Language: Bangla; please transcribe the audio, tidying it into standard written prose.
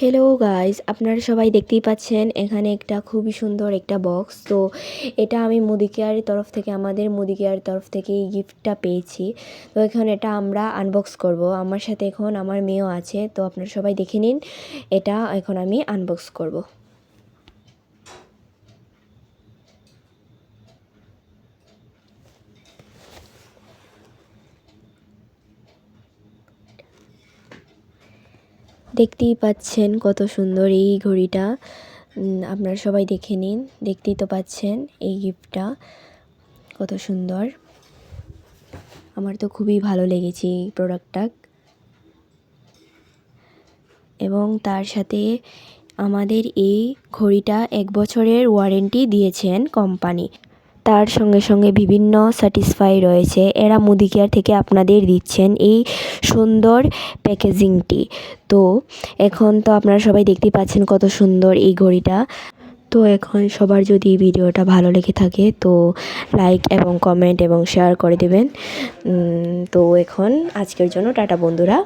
হ্যালো গাইস, আপনারা সবাই দেখতেই পাচ্ছেন এখানে একটা খুবই সুন্দর একটা বক্স। তো এটা আমি মুদি কেয়ারের তরফ থেকে, আমাদের মুদি কেয়ারের তরফ থেকে এই গিফটটা পেয়েছি। তো এখন এটা আমরা আনবক্স করব। আমার সাথে এখন আমার মেয়েও আছে, তো আপনারা সবাই দেখে নিন। এটা এখন আমি আনবক্স করব। দেখতেই পাচ্ছেন কত সুন্দর এই ঘড়িটা। আপনারা সবাই দেখে নিন। দেখতেই তো পাচ্ছেন এই গিফটটা কত সুন্দর। আমার তো খুবই ভালো লেগেছে এই প্রোডাক্টটা। এবং তার সাথে আমাদের এই ঘড়িটা 1 বছরের ওয়ারেন্টি দিয়েছেন কোম্পানি। তার সঙ্গে সঙ্গে বিভিন্ন স্যাটিসফাই রয়েছে। এরা মুদি কেয়ার থেকে আপনাদের দিচ্ছেন এই সুন্দর প্যাকেজিংটি। তো এখন তো আপনারা সবাই দেখতেই পাচ্ছেন কত সুন্দর এই ঘড়িটা। তো এখন সবার যদি ভিডিওটা ভালো লেগে থাকে তো লাইক এবং কমেন্ট এবং শেয়ার করে দেবেন। তো এখন আজকের জন্য টাটা বন্ধুরা।